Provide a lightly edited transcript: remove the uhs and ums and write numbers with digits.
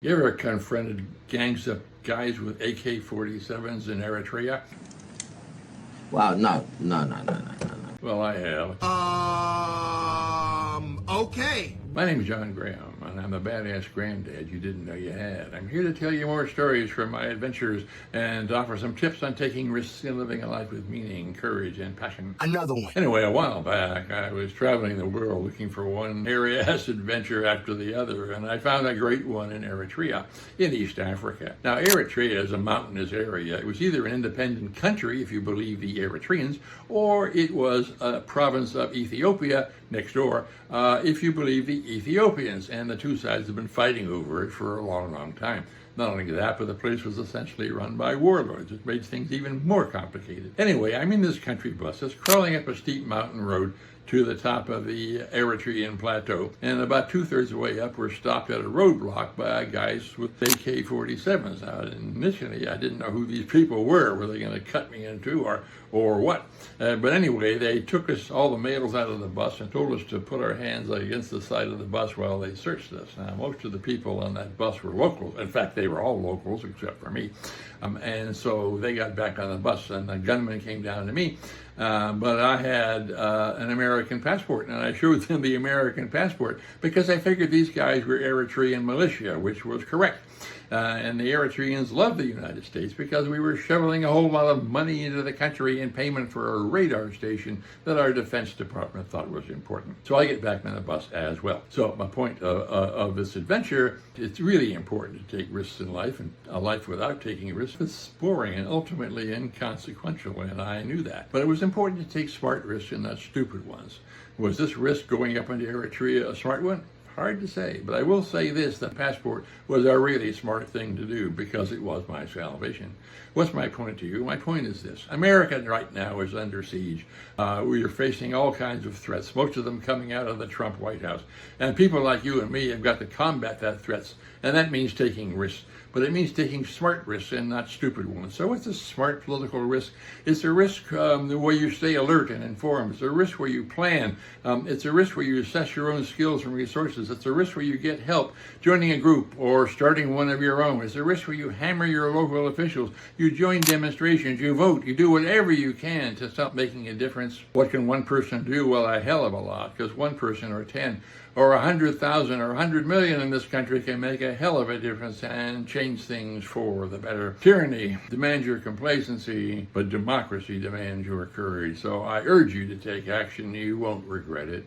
You ever confronted gangs of guys with AK-47s in Eritrea? Wow, no. Well, I have. Okay. My name's John Graham, and I'm the badass granddad you didn't know you had. I'm here to tell you more stories from my adventures and offer some tips on taking risks and living a life with meaning, courage, and passion. Another one. Anyway, a while back, I was traveling the world looking for one hairy-ass adventure after the other, and I found a great one in Eritrea, in East Africa. Now, Eritrea is a mountainous area. It was either an independent country, if you believe the Eritreans, or it was a province of Ethiopia next door, if you believe the Ethiopians, and the two sides have been fighting over it for a long time. Not only that, but the place was essentially run by warlords. It made things even more complicated. Anyway, I'm in this country bus. It's crawling up a steep mountain road to the top of the Eritrean plateau, and about 2/3 of the way up, we're stopped at a roadblock by guys with AK-47s. Now, initially, I didn't know who these people were. Were they going to cut me in two or what? But anyway, they took us, all the males, out of the bus and told us to put our hands against the side of the bus while they searched us. Now, most of the people on that bus were locals. In fact, they were all locals except for me. And so they got back on the bus, and the gunman came down to me. But I had an American passport, and I showed them the American passport because I figured these guys were Eritrean militia, which was correct. And the Eritreans loved the United States because we were shoveling a whole lot of money into the country in payment for a radar station that our Defense Department thought was important. So I get back on the bus as well. So my point of this adventure, it's really important to take risks in life, and a life without taking risks is boring and ultimately inconsequential, and I knew that. But it was important to take smart risks and not stupid ones. Was this risk going up into Eritrea a smart one? Hard to say, but I will say this, the passport was a really smart thing to do because it was my salvation. What's my point to you? My point is this. America right now is under siege. We are facing all kinds of threats, most of them coming out of the Trump White House. And people like you and me have got to combat that threats, and that means taking risks. But it means taking smart risks and not stupid ones. So what's a smart political risk? It's a risk the way you stay alert and informed. It's a risk where you plan. It's a risk where you assess your own skills and resources. It's a risk where you get help joining a group or starting one of your own. It's a risk where you hammer your local officials. You join demonstrations. You vote. You do whatever you can to stop making a difference. What can one person do? Well, a hell of a lot, because one person or 10 or 100,000 or 100 million in this country can make a hell of a difference and change things for the better. Tyranny demands your complacency, but democracy demands your courage. So I urge you to take action. You won't regret it.